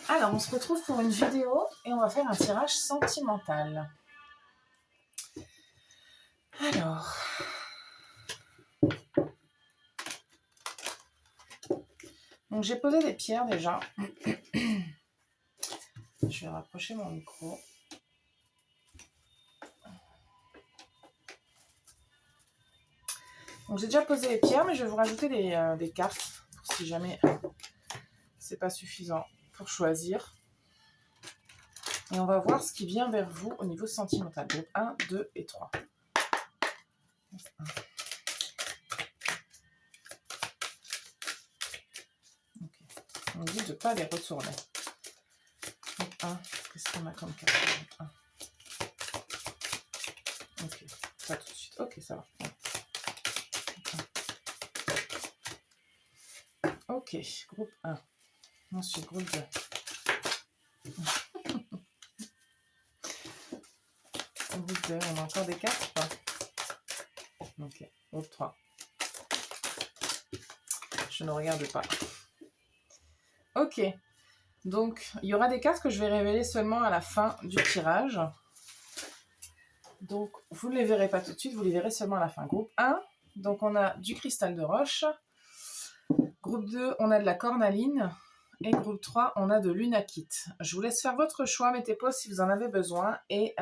Alors, on se retrouve pour une vidéo et on va faire un tirage sentimental. Alors, donc j'ai posé des pierres déjà. Je vais rapprocher mon micro. Donc j'ai déjà posé les pierres, mais je vais vous rajouter des cartes pour si jamais c'est pas suffisant pour choisir. Et on va voir ce qui vient vers vous au niveau sentimental. Donc 1, 2 et 3. Okay. On dit de ne pas les retourner. Donc 1, qu'est-ce qu'on a comme carte? 1. Ok, pas tout de suite. Ok, ça va. Ok, groupe 1. Ensuite, groupe 2. Groupe 2, on a encore des cartes ou pas? Ok, groupe 3. Je ne regarde pas. Ok, donc il y aura des cartes que je vais révéler seulement à la fin du tirage. Donc vous ne les verrez pas tout de suite, vous les verrez seulement à la fin. Groupe 1, donc on a du cristal de roche. Groupe 2, on a de la cornaline. Et groupe 3, on a de l'unakite. Je vous laisse faire votre choix, mettez pause si vous en avez besoin. Et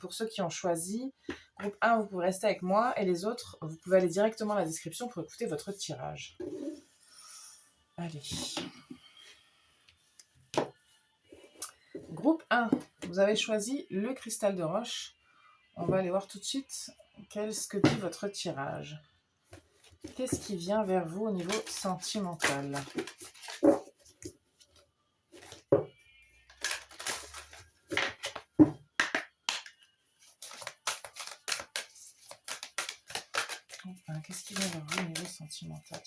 pour ceux qui ont choisi, groupe 1, vous pouvez rester avec moi. Et les autres, vous pouvez aller directement à la description pour écouter votre tirage. Allez. Groupe 1, vous avez choisi le cristal de roche. On va aller voir tout de suite qu'est-ce que dit votre tirage. Qu'est-ce qui vient vers vous au niveau sentimental? Qu'est-ce qui vient vers vous au niveau sentimental?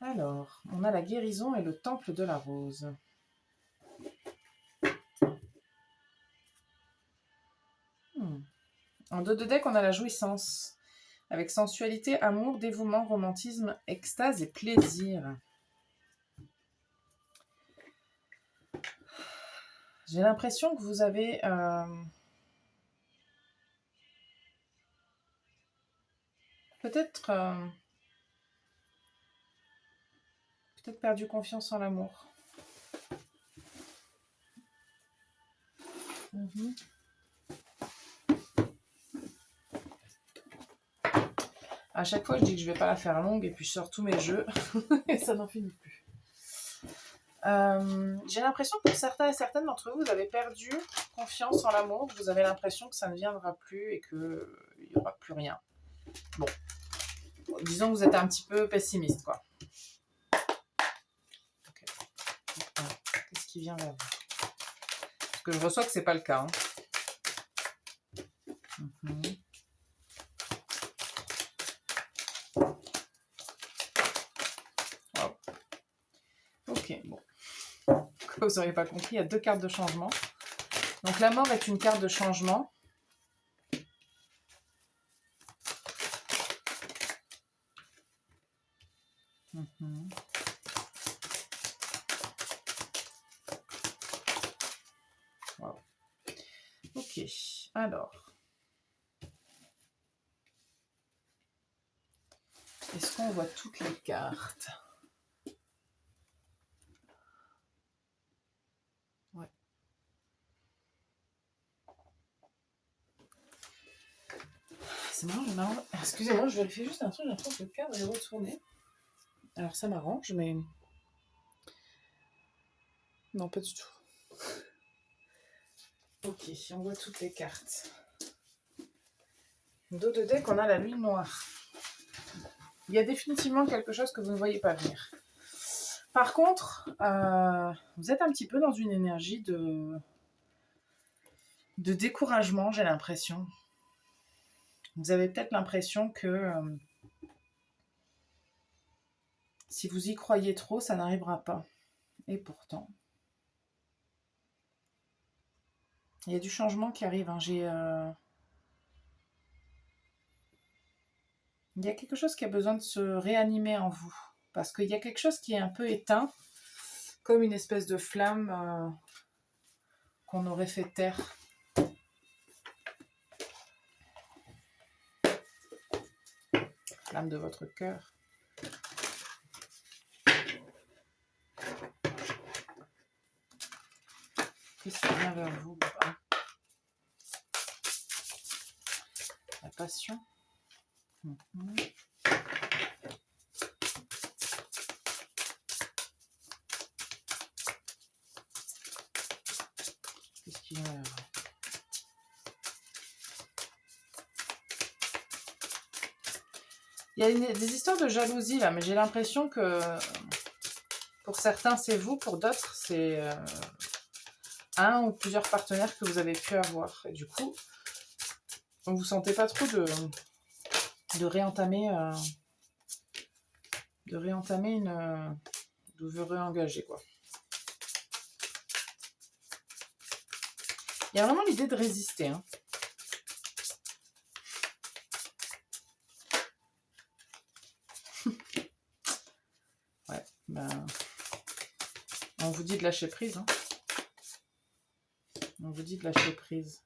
Alors, on a la guérison et le temple de la rose. En dos de deck, on a la jouissance. Avec sensualité, amour, dévouement, romantisme, extase et plaisir. J'ai l'impression que vous avez... peut-être perdu confiance en l'amour. À chaque fois, je dis que je ne vais pas la faire longue et puis je sors tous mes jeux et ça n'en finit plus. J'ai l'impression que pour certains et certaines d'entre vous, vous avez perdu confiance en l'amour. Vous avez l'impression que ça ne viendra plus et qu'il n'y aura plus rien. Bon, disons que vous êtes un petit peu pessimiste, quoi. Okay. Qu'est-ce qui vient vers vous? Parce que je reçois que c'est pas le cas. Hein. Wow. Ok, bon. Vous n'aurez pas compris, il y a deux cartes de changement. Donc la mort est une carte de changement. Wow. Ok, alors. Est-ce qu'on voit toutes les cartes? Ouais. C'est marrant. Excusez-moi, je vérifie juste un truc. J'ai l'impression que le cadre est retourné. Alors ça m'arrange, mais... Non, pas du tout. Ok, on voit toutes les cartes. Dos de deck, on a la lune noire. Il y a définitivement quelque chose que vous ne voyez pas venir. Par contre, vous êtes un petit peu dans une énergie de découragement, j'ai l'impression. Vous avez peut-être l'impression que si vous y croyez trop, ça n'arrivera pas. Et pourtant, il y a du changement qui arrive. Hein. Il y a quelque chose qui a besoin de se réanimer en vous. Parce qu'il y a quelque chose qui est un peu éteint, comme une espèce de flamme qu'on aurait fait taire. Flamme de votre cœur. Qu'est-ce qui vient vers vous? La passion. Qu'est-ce qui vient vers vous? Il y a des histoires de jalousie là, mais j'ai l'impression que pour certains c'est vous, pour d'autres c'est un ou plusieurs partenaires que vous avez pu avoir. Et du coup, vous ne vous sentez pas trop de réentamer de vous réengager, quoi. Il y a vraiment l'idée de résister, hein. Ouais, ben, on vous dit de lâcher prise, hein. On vous dit de lâcher prise.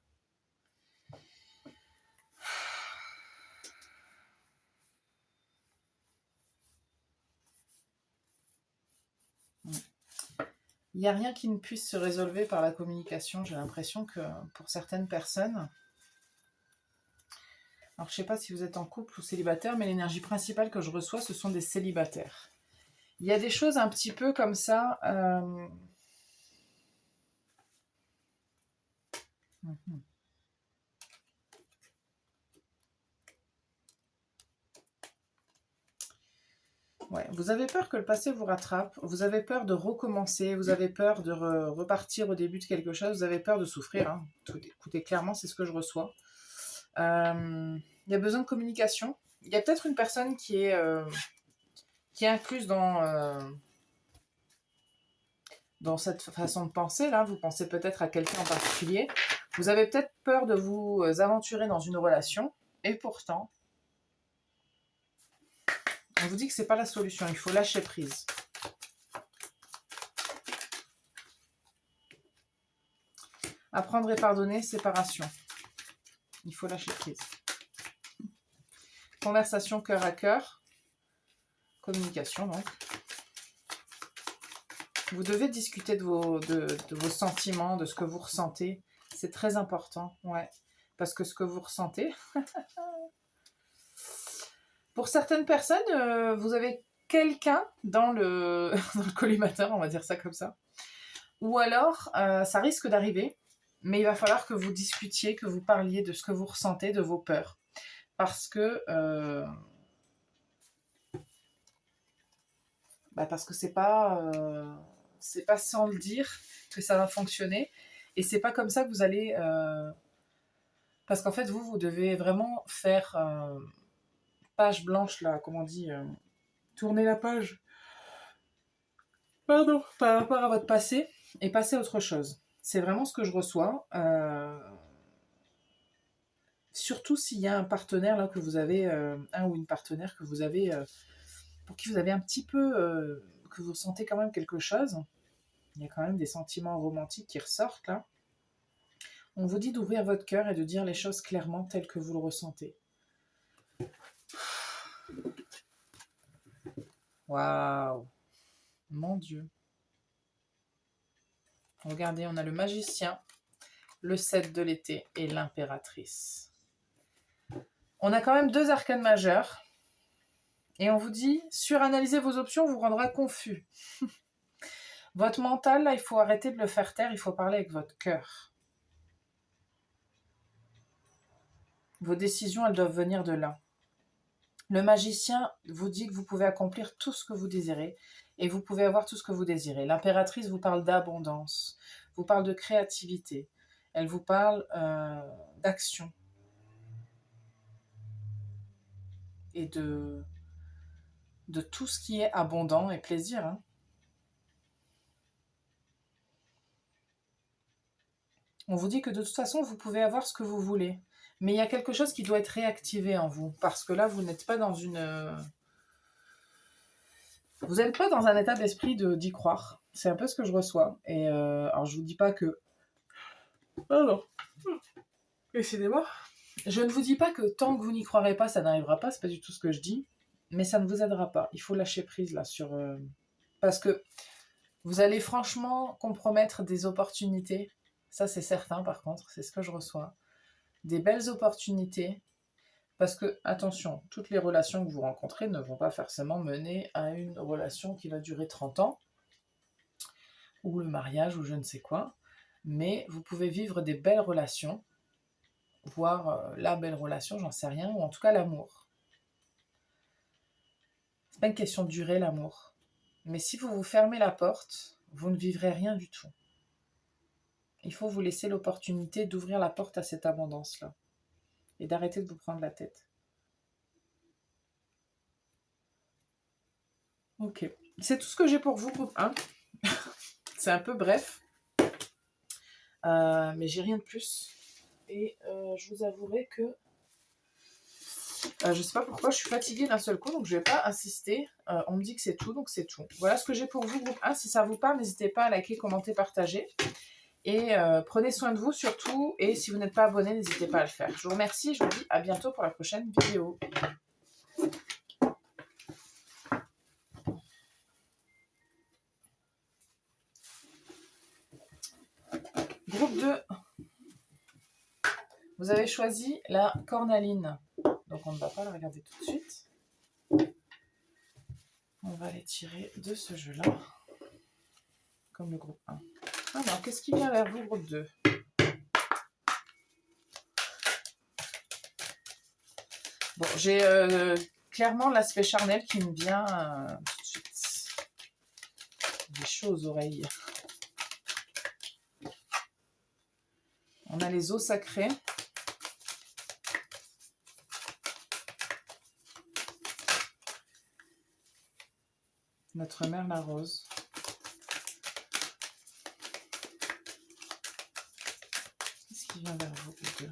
Il n'y a rien qui ne puisse se résolver par la communication. J'ai l'impression que pour certaines personnes, alors je ne sais pas si vous êtes en couple ou célibataire, mais l'énergie principale que je reçois, ce sont des célibataires. Il y a des choses un petit peu comme ça. Ouais, vous avez peur que le passé vous rattrape, vous avez peur de recommencer, vous avez peur de repartir au début de quelque chose, vous avez peur de souffrir, hein. Écoutez, clairement, c'est ce que je reçois. Il y a besoin de communication. Il y a peut-être une personne qui est incluse dans cette façon de penser, là. Vous pensez peut-être à quelqu'un en particulier. Vous avez peut-être peur de vous aventurer dans une relation, et pourtant, on vous dit que ce n'est pas la solution, il faut lâcher prise. Apprendre et pardonner, séparation. Il faut lâcher prise. Conversation cœur à cœur. Communication, donc. Vous devez discuter de vos sentiments, de ce que vous ressentez. C'est très important, ouais. Parce que ce que vous ressentez... Pour certaines personnes, vous avez quelqu'un dans le collimateur, on va dire ça comme ça. Ou alors, ça risque d'arriver, mais il va falloir que vous discutiez, que vous parliez de ce que vous ressentez, de vos peurs. Parce que c'est pas sans le dire que ça va fonctionner. Et c'est pas comme ça que vous allez... Parce qu'en fait, vous devez vraiment faire... page blanche, là, comment on dit, tourner la page, pardon, par rapport à votre passé, et passer à autre chose. C'est vraiment ce que je reçois. Surtout s'il y a un partenaire, là, que vous avez, un ou une partenaire que vous avez, pour qui vous avez un petit peu, que vous sentez quand même quelque chose. Il y a quand même des sentiments romantiques qui ressortent, là. On vous dit d'ouvrir votre cœur et de dire les choses clairement telles que vous le ressentez. Waouh! Mon Dieu! Regardez, on a le magicien, le 7 de l'été et l'impératrice. On a quand même 2 arcanes majeures. Et on vous dit, suranalyser vos options vous rendra confus. Votre mental, là, il faut arrêter de le faire taire, il faut parler avec votre cœur. Vos décisions, elles doivent venir de là. Le magicien vous dit que vous pouvez accomplir tout ce que vous désirez et vous pouvez avoir tout ce que vous désirez. L'impératrice vous parle d'abondance, vous parle de créativité, elle vous parle d'action et de tout ce qui est abondant et plaisir, hein. On vous dit que de toute façon, vous pouvez avoir ce que vous voulez. Mais il y a quelque chose qui doit être réactivé en vous. Parce que là, vous n'êtes pas dans une... Vous n'êtes pas dans un état d'esprit d'y croire. C'est un peu ce que je reçois. Et alors, je vous dis pas que... Oh non. Excusez-moi. Je ne vous dis pas que tant que vous n'y croirez pas, ça n'arrivera pas. C'est pas du tout ce que je dis. Mais ça ne vous aidera pas. Il faut lâcher prise là sur... Parce que vous allez franchement compromettre des opportunités. Ça, c'est certain, par contre. C'est ce que je reçois. Des belles opportunités. Parce que, attention, toutes les relations que vous rencontrez ne vont pas forcément mener à une relation qui va durer 30 ans. Ou le mariage, ou je ne sais quoi. Mais vous pouvez vivre des belles relations. Voire la belle relation, j'en sais rien. Ou en tout cas, l'amour. C'est pas une question de durer, l'amour. Mais si vous vous fermez la porte, vous ne vivrez rien du tout. Il faut vous laisser l'opportunité d'ouvrir la porte à cette abondance-là. Et d'arrêter de vous prendre la tête. Ok. C'est tout ce que j'ai pour vous, groupe 1. C'est un peu bref. Mais j'ai rien de plus. Et je vous avouerai que je sais pas pourquoi je suis fatiguée d'un seul coup, donc je vais pas insister. On me dit que c'est tout, donc c'est tout. Voilà ce que j'ai pour vous, groupe 1. Si ça vous parle, n'hésitez pas à liker, commenter, partager. Et prenez soin de vous surtout. Et si vous n'êtes pas abonné, n'hésitez pas à le faire. Je vous remercie. Je vous dis à bientôt pour la prochaine vidéo. Groupe 2. Vous avez choisi la cornaline. Donc on ne va pas la regarder tout de suite. On va les tirer de ce jeu-là. Comme le groupe 1. Alors, qu'est-ce qui vient vers vous, groupe 2? Bon, j'ai clairement l'aspect charnel qui me vient tout de suite. J'ai chaud aux oreilles. On a les eaux sacrées. Notre mère la rose. Qu'est-ce qui vient vers vous, groupe 2?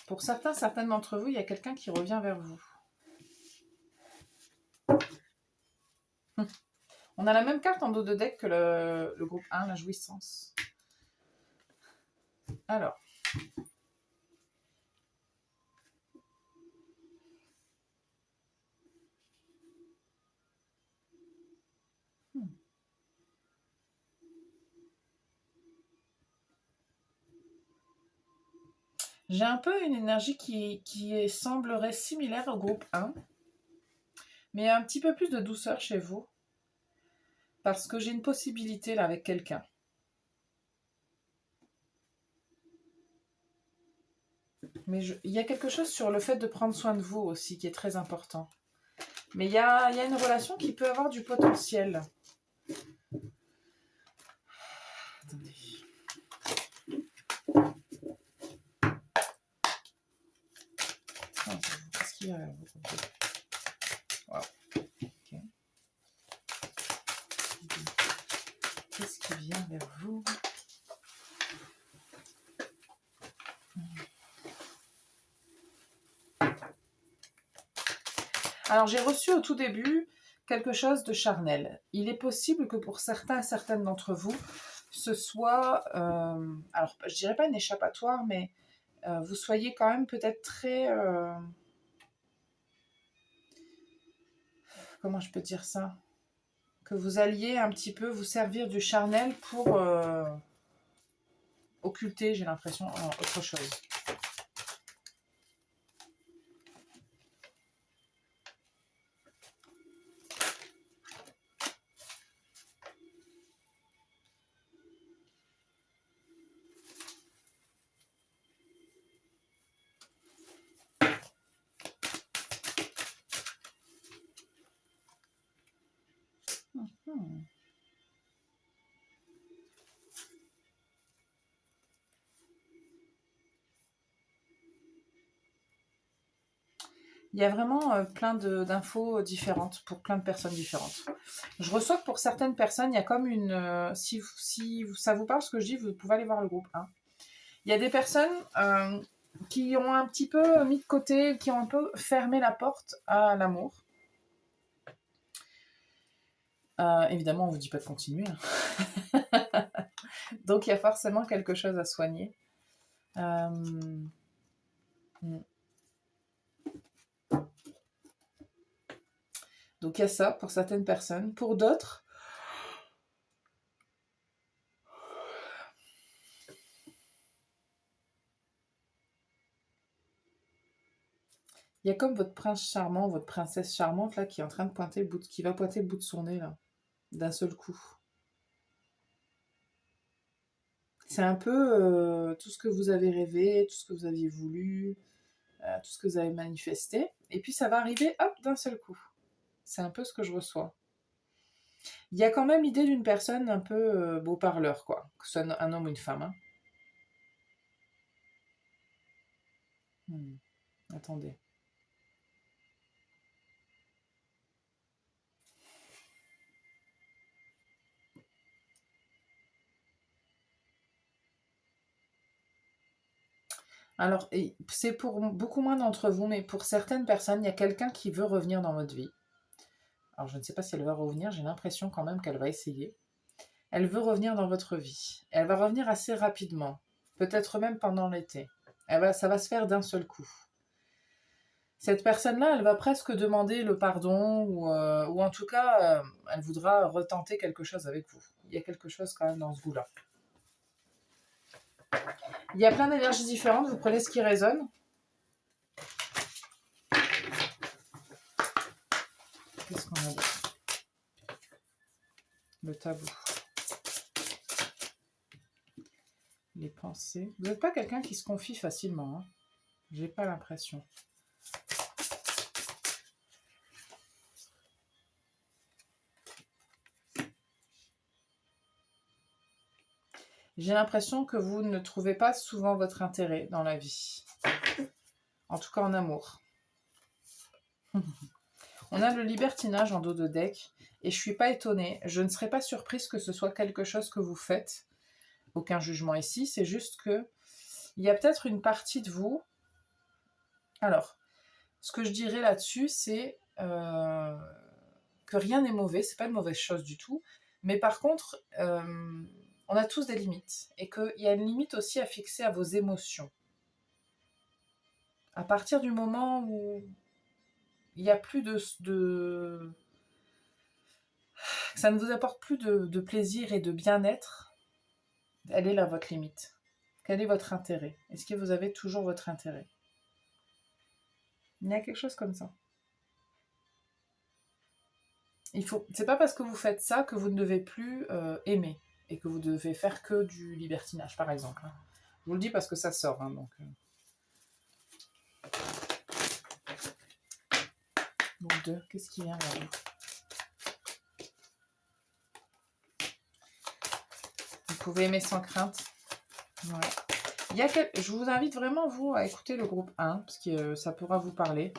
Pour certaines d'entre vous, il y a quelqu'un qui revient vers vous. On a la même carte en dos de deck que le groupe 1, la jouissance. Alors. J'ai un peu une énergie qui semblerait similaire au groupe 1. Mais un petit peu plus de douceur chez vous. Parce que j'ai une possibilité là avec quelqu'un. Mais il y a quelque chose sur le fait de prendre soin de vous aussi qui est très important. Mais il y a une relation qui peut avoir du potentiel. Attendez. Qu'est-ce qu'il y a là? Wow. Okay. Qu'est-ce qui vient vers vous? Alors, j'ai reçu au tout début quelque chose de charnel. Il est possible que pour certaines d'entre vous, ce soit, alors je dirais pas une échappatoire, mais vous soyez quand même peut-être très... comment je peux dire ça? Que vous alliez un petit peu vous servir du charnel pour occulter, j'ai l'impression, autre chose. Il y a vraiment plein d'infos différentes pour plein de personnes différentes. Je reçois que pour certaines personnes, il y a comme une... si ça vous parle ce que je dis, vous pouvez aller voir le groupe 1. Il y a des personnes qui ont un petit peu mis de côté, qui ont un peu fermé la porte à l'amour. Évidemment, on ne vous dit pas de continuer. Hein. Donc, il y a forcément quelque chose à soigner. Donc, il y a ça pour certaines personnes. Pour d'autres, il y a comme votre prince charmant, votre princesse charmante là qui est en train de pointer le bout qui va pointer le bout de son nez là, d'un seul coup. C'est un peu tout ce que vous avez rêvé, tout ce que vous aviez voulu, tout ce que vous avez manifesté, et puis ça va arriver, hop, d'un seul coup. C'est un peu ce que je reçois. Il y a quand même l'idée d'une personne un peu beau parleur, quoi, que ce soit un homme ou une femme. Hein. Attendez. Alors, c'est pour beaucoup moins d'entre vous, mais pour certaines personnes, il y a quelqu'un qui veut revenir dans votre vie. Alors, je ne sais pas si elle va revenir, j'ai l'impression quand même qu'elle va essayer. Elle veut revenir dans votre vie. Elle va revenir assez rapidement, peut-être même pendant l'été. Ça va se faire d'un seul coup. Cette personne-là, elle va presque demander le pardon, ou en tout cas, elle voudra retenter quelque chose avec vous. Il y a quelque chose quand même dans ce goût-là. Il y a plein d'énergies différentes, vous prenez ce qui résonne. Qu'est-ce qu'on a d'autre? Le tabou. Les pensées. Vous n'êtes pas quelqu'un qui se confie facilement. Hein. J'ai pas l'impression. J'ai l'impression que vous ne trouvez pas souvent votre intérêt dans la vie. En tout cas en amour. On a le libertinage en dos de deck. Et je ne suis pas étonnée. Je ne serais pas surprise que ce soit quelque chose que vous faites. Aucun jugement ici. C'est juste que il y a peut-être une partie de vous. Alors, ce que je dirais là-dessus, c'est que rien n'est mauvais. C'est pas une mauvaise chose du tout. Mais par contre... on a tous des limites et qu'il y a une limite aussi à fixer à vos émotions. À partir du moment où il n'y a plus ça ne vous apporte plus de plaisir et de bien-être, elle est là votre limite. Quel est votre intérêt? Est-ce que vous avez toujours votre intérêt? Il y a quelque chose comme ça. C'est pas parce que vous faites ça que vous ne devez plus aimer et que vous devez faire que du libertinage, par exemple. Je vous le dis parce que ça sort, hein, donc... Bon, 2, qu'est-ce qui vient là? Vous pouvez aimer sans crainte. Ouais. Je vous invite vraiment, vous, à écouter le groupe 1, parce que ça pourra vous parler.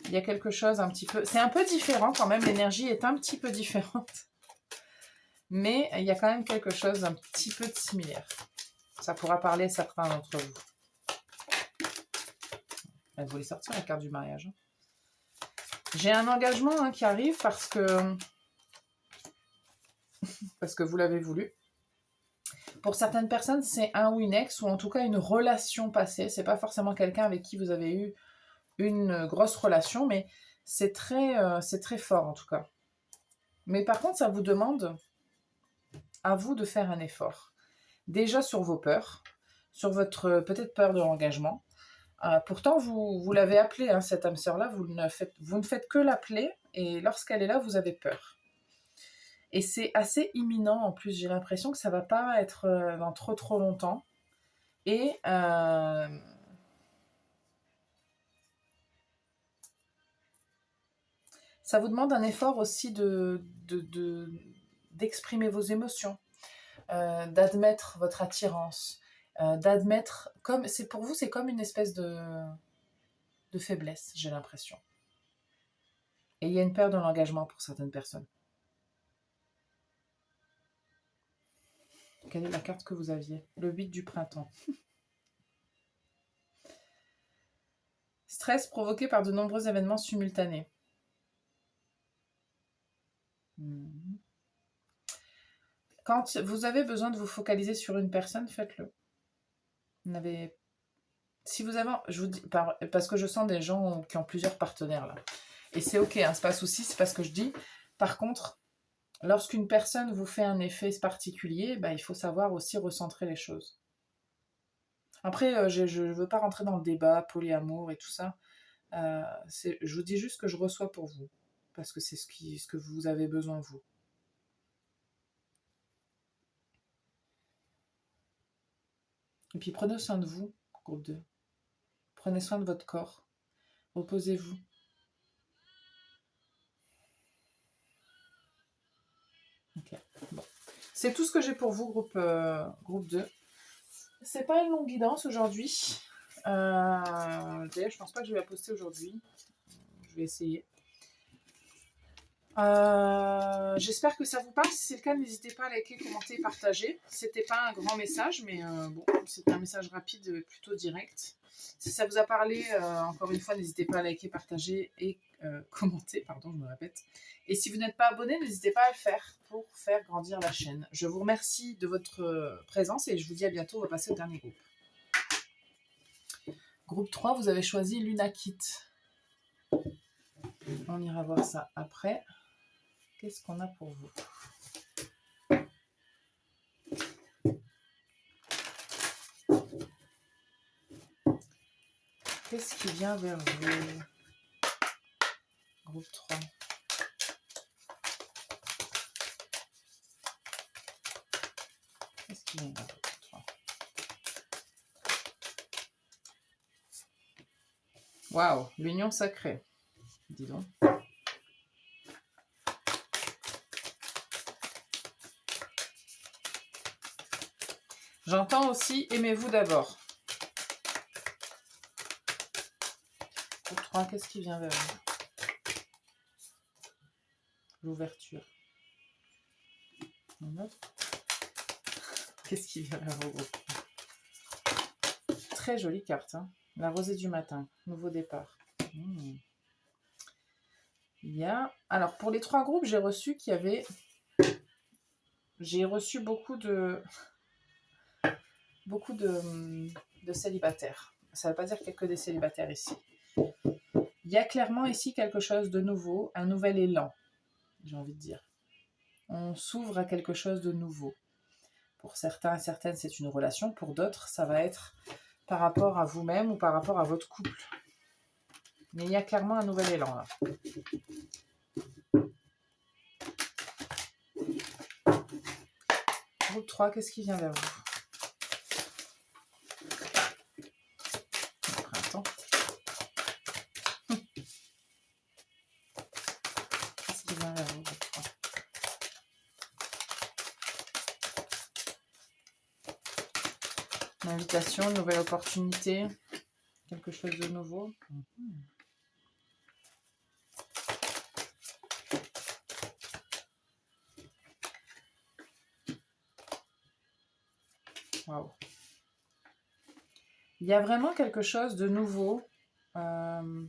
Il y a quelque chose un petit peu... C'est un peu différent quand même, l'énergie est un petit peu différente. Mais il y a quand même quelque chose d'un petit peu de similaire. Ça pourra parler à certains d'entre vous. Elle voulait sortir la carte du mariage. J'ai un engagement qui arrive parce que vous l'avez voulu. Pour certaines personnes, c'est un ou une ex, ou en tout cas une relation passée. C'est pas forcément quelqu'un avec qui vous avez eu une grosse relation, mais c'est très fort en tout cas. Mais par contre, ça vous demande à vous de faire un effort. Déjà sur vos peurs, sur votre peut-être peur de l'engagement. Pourtant, vous l'avez appelée, hein, cette âme sœur-là, vous ne faites que l'appeler, et lorsqu'elle est là, vous avez peur. Et c'est assez imminent, en plus, j'ai l'impression que ça ne va pas être dans trop longtemps. Et ça vous demande un effort aussi d'exprimer vos émotions, d'admettre votre attirance, d'admettre, pour vous, c'est comme une espèce de de faiblesse, j'ai l'impression. Et il y a une peur de l'engagement pour certaines personnes. Quelle est la carte que vous aviez? Le 8 du printemps. Stress provoqué par de nombreux événements simultanés. Quand vous avez besoin de vous focaliser sur une personne, faites-le. Si vous avez, je vous dis, parce que je sens des gens qui ont plusieurs partenaires là. Et c'est ok, hein, c'est pas un souci, c'est pas ce que je dis. Par contre, lorsqu'une personne vous fait un effet particulier, il faut savoir aussi recentrer les choses. Après, je ne veux pas rentrer dans le débat, polyamour et tout ça. Je vous dis juste que je reçois pour vous. Parce que c'est ce que vous avez besoin, vous. Et puis prenez soin de vous, groupe 2. Prenez soin de votre corps. Reposez-vous. Ok. Bon. C'est tout ce que j'ai pour vous, groupe 2. C'est pas une longue guidance aujourd'hui. D'ailleurs, je pense pas que je vais la poster aujourd'hui. Je vais essayer. J'espère que ça vous parle. Si c'est le cas, n'hésitez pas à liker, commenter, partager. C'était pas un grand message, mais bon, c'était un message rapide, plutôt direct. Si ça vous a parlé, encore une fois, n'hésitez pas à liker, partager et commenter. Pardon, je me répète. Et si vous n'êtes pas abonné, n'hésitez pas à le faire pour faire grandir la chaîne. Je vous remercie de votre présence et je vous dis à bientôt. On va passer au dernier groupe. Groupe 3, vous avez choisi Lunakit. On ira voir ça après. Qu'est-ce qu'on a pour vous? Qu'est-ce qui vient vers vous? Groupe 3. Qu'est-ce qui vient vers vous, groupe 3? Waouh, l'union sacrée. Dis donc. J'entends aussi aimez-vous d'abord. Groupe 3, qu'est-ce qui vient vers vous? L'ouverture. Qu'est-ce qui vient vers vous, groupe 3? Très jolie carte, hein. La rosée du matin, nouveau départ. Il y a... Alors, pour les 3 groupes, j'ai reçu qu'il y avait... J'ai reçu beaucoup de célibataires. Ça ne veut pas dire qu'il n'y a que des célibataires ici. Il y a clairement ici quelque chose de nouveau, un nouvel élan, j'ai envie de dire. On s'ouvre à quelque chose de nouveau. Pour certains et certaines, c'est une relation. Pour d'autres, ça va être par rapport à vous-même ou par rapport à votre couple. Mais il y a clairement un nouvel élan là. Groupe 3, qu'est-ce qui vient vers vous? Le printemps. Qu'est-ce qui vient vers vous, groupe 3? Une invitation, une nouvelle opportunité, quelque chose de nouveau. Waouh. Il y a vraiment quelque chose de nouveau. Je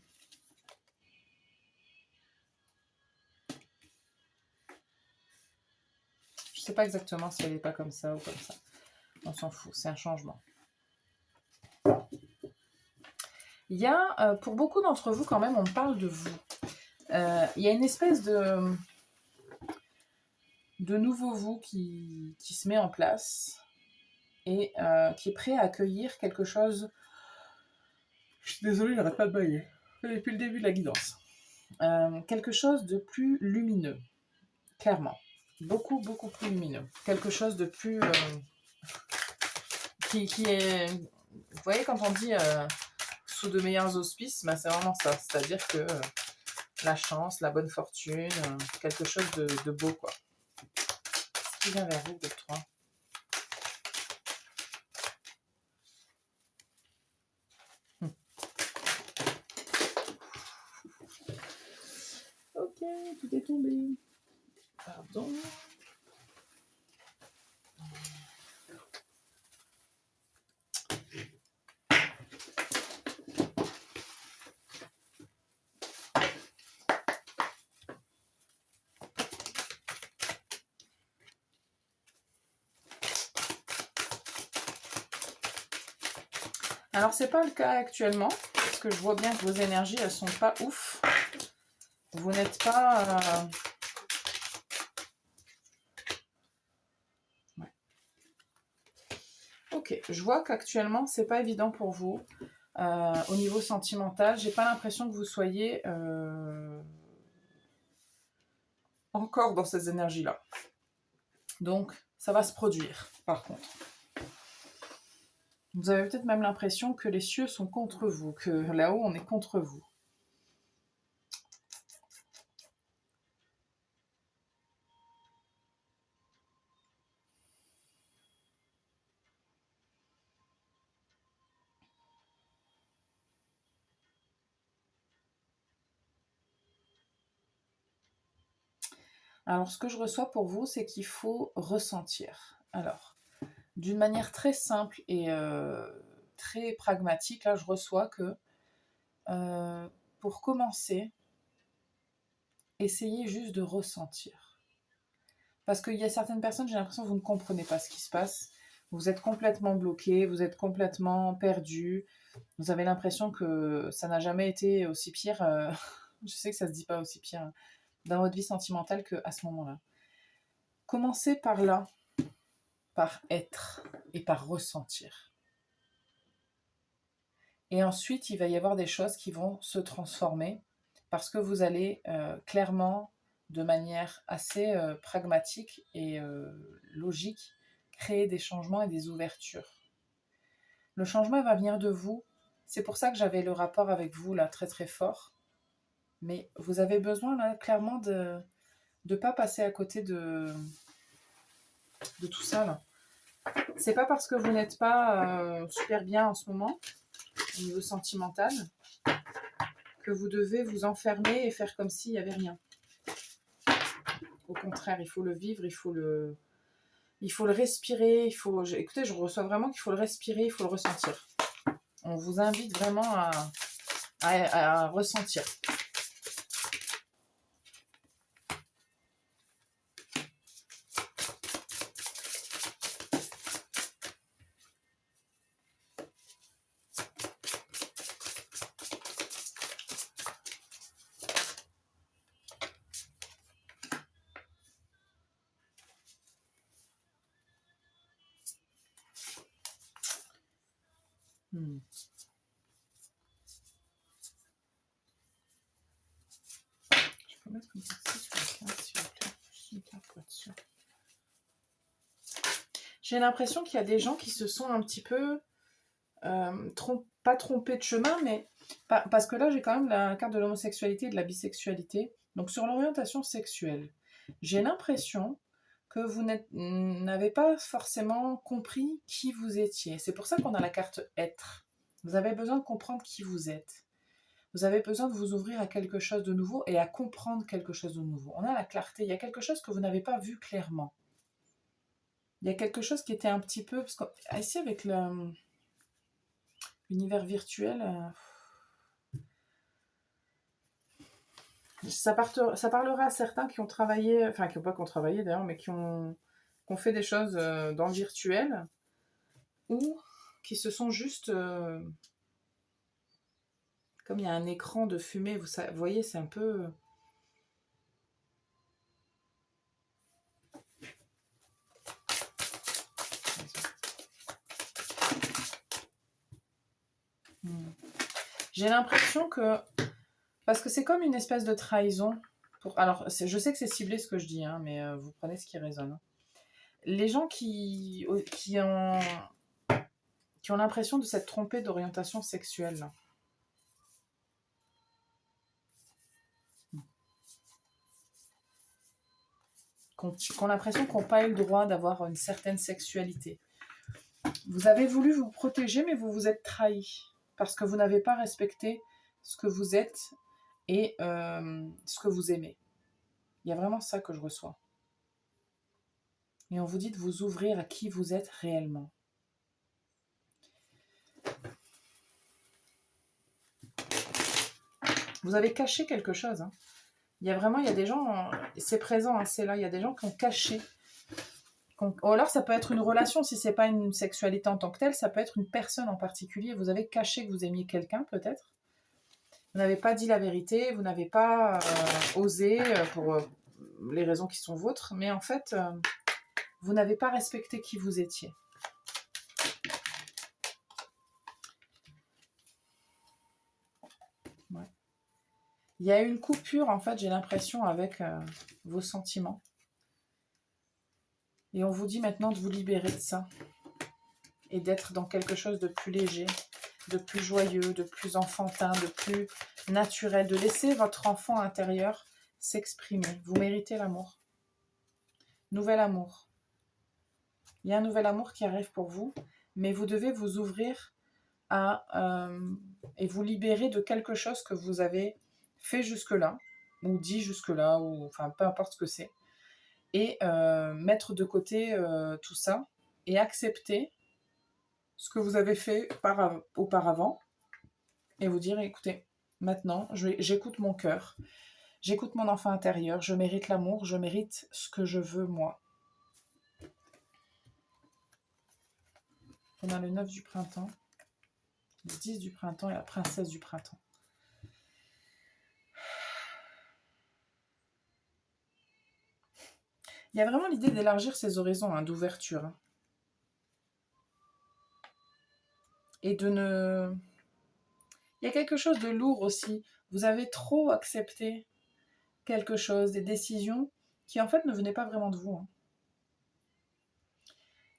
sais pas exactement si elle n'est pas comme ça ou comme ça. On s'en fout, c'est un changement. Il y a, pour beaucoup d'entre vous quand même, on parle de vous. Il y a une espèce de nouveau vous qui se met en place et qui est prêt à accueillir quelque chose. Je suis désolée, j'arrête pas de bailler. Depuis le début de la guidance. Quelque chose de plus lumineux, clairement. Beaucoup, beaucoup plus lumineux. Quelque chose de plus... qui est... Vous voyez, quand on dit sous de meilleurs auspices, c'est vraiment ça. C'est-à-dire que la chance, la bonne fortune, quelque chose de beau, quoi. Ce qui vient vers vous, groupe 3. tout est tombé. Pardon. Alors, c'est pas le cas actuellement, parce que je vois bien que vos énergies, elles sont pas ouf. Vous n'êtes pas... Ouais. Ok, je vois qu'actuellement, c'est pas évident pour vous. Au niveau sentimental, j'ai pas l'impression que vous soyez encore dans ces énergies-là. Donc, ça va se produire, par contre. Vous avez peut-être même l'impression que les cieux sont contre vous, que là-haut, on est contre vous. Alors, ce que je reçois pour vous, c'est qu'il faut ressentir. Alors, d'une manière très simple et très pragmatique, là, je reçois que pour commencer, essayez juste de ressentir. Parce qu'il y a certaines personnes, j'ai l'impression que vous ne comprenez pas ce qui se passe. Vous êtes complètement bloqué, vous êtes complètement perdu. Vous avez l'impression que ça n'a jamais été aussi pire. Je sais que ça ne se dit pas aussi pire dans votre vie sentimentale qu'à ce moment-là. Commencez par là, par être et par ressentir. Et ensuite, il va y avoir des choses qui vont se transformer parce que vous allez clairement, de manière assez pragmatique et logique, créer des changements et des ouvertures. Le changement va venir de vous. C'est pour ça que j'avais le rapport avec vous là très très fort. Mais vous avez besoin là clairement de ne pas passer à côté de tout ça là. C'est pas parce que vous n'êtes pas super bien en ce moment, au niveau sentimental, que vous devez vous enfermer et faire comme s'il n'y avait rien. Au contraire, il faut le vivre, il faut le respirer, écoutez, je reçois vraiment qu'il faut le respirer, il faut le ressentir. On vous invite vraiment à ressentir. Je peux mettre une partie sur la carte, s'il vous plaît. Juste une carte pour être sûre. J'ai l'impression qu'il y a des gens qui se sont un petit peu pas trompés de chemin, mais parce que là j'ai quand même la carte de l'homosexualité et de la bisexualité. Donc sur l'orientation sexuelle, j'ai l'impression que vous n'avez pas forcément compris qui vous étiez. C'est pour ça qu'on a la carte être. Vous avez besoin de comprendre qui vous êtes. Vous avez besoin de vous ouvrir à quelque chose de nouveau et à comprendre quelque chose de nouveau. On a la clarté. Il y a quelque chose que vous n'avez pas vu clairement. Il y a quelque chose qui était un petit peu... Parce que, ici, avec l'univers virtuel, ça parlera à certains qui ont travaillé, enfin qui n'ont pas travaillé d'ailleurs, mais qui ont fait des choses dans le virtuel ou qui se sont juste... comme il y a un écran de fumée, vous voyez, c'est un peu... J'ai l'impression que... Parce que c'est comme une espèce de trahison. Alors, je sais que c'est ciblé ce que je dis, hein, mais vous prenez ce qui résonne. Les gens qui ont l'impression de s'être trompés d'orientation sexuelle, là. Qui ont l'impression qu'on n'a pas eu le droit d'avoir une certaine sexualité. Vous avez voulu vous protéger, mais vous vous êtes trahi. Parce que vous n'avez pas respecté ce que vous êtes et ce que vous aimez. Il y a vraiment ça que je reçois. Et on vous dit de vous ouvrir à qui vous êtes réellement. Vous avez caché quelque chose. Hein. Il y a des gens, c'est présent, hein, c'est là, il y a des gens qui ont caché. Ou alors ça peut être une relation, si c'est pas une sexualité en tant que telle, ça peut être une personne en particulier. Vous avez caché que vous aimiez quelqu'un peut-être. Vous n'avez pas dit la vérité, vous n'avez pas osé pour les raisons qui sont vôtres, mais en fait, vous n'avez pas respecté qui vous étiez. Ouais. Il y a eu une coupure, en fait, j'ai l'impression, avec vos sentiments. Et on vous dit maintenant de vous libérer de ça. Et d'être dans quelque chose de plus léger, de plus joyeux, de plus enfantin, de plus naturel. De laisser votre enfant intérieur s'exprimer. Vous méritez l'amour. Nouvel amour. Il y a un nouvel amour qui arrive pour vous, mais vous devez vous ouvrir et vous libérer de quelque chose que vous avez fait jusque-là, ou dit jusque-là, ou enfin peu importe ce que c'est, et mettre de côté tout ça, et accepter ce que vous avez fait auparavant, et vous dire, écoutez, maintenant, j'écoute mon cœur, j'écoute mon enfant intérieur, je mérite l'amour, je mérite ce que je veux, moi. On a le 9 du printemps, le 10 du printemps et la princesse du printemps. Il y a vraiment l'idée d'élargir ses horizons, hein, d'ouverture. Hein. Et de ne... Il y a quelque chose de lourd aussi. Vous avez trop accepté quelque chose, des décisions qui en fait ne venaient pas vraiment de vous. Hein.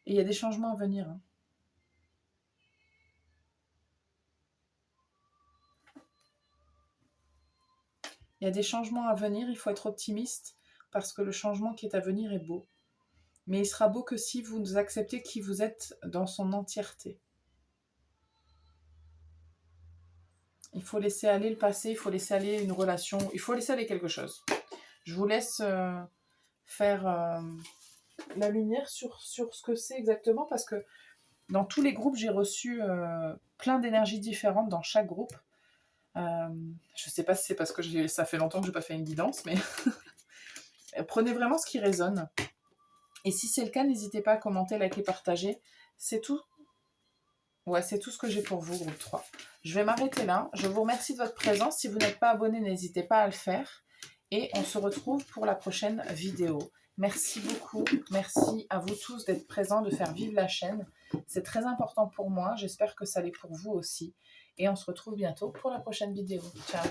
Et il y a des changements à venir. Hein. Il y a des changements à venir, il faut être optimiste parce que le changement qui est à venir est beau. Mais il sera beau que si vous acceptez qui vous êtes dans son entièreté. Il faut laisser aller le passé, il faut laisser aller une relation, il faut laisser aller quelque chose. Je vous laisse faire la lumière sur ce que c'est exactement parce que dans tous les groupes, j'ai reçu plein d'énergies différentes dans chaque groupe. Je ne sais pas si c'est parce que ça fait longtemps que je n'ai pas fait une guidance, mais prenez vraiment ce qui résonne. Et si c'est le cas, n'hésitez pas à commenter, liker, partager. C'est tout. Ouais, c'est tout ce que j'ai pour vous, groupe 3. Je vais m'arrêter là. Je vous remercie de votre présence. Si vous n'êtes pas abonné, n'hésitez pas à le faire. Et on se retrouve pour la prochaine vidéo. Merci beaucoup. Merci à vous tous d'être présents, de faire vivre la chaîne. C'est très important pour moi. J'espère que ça l'est pour vous aussi. Et on se retrouve bientôt pour la prochaine vidéo. Ciao.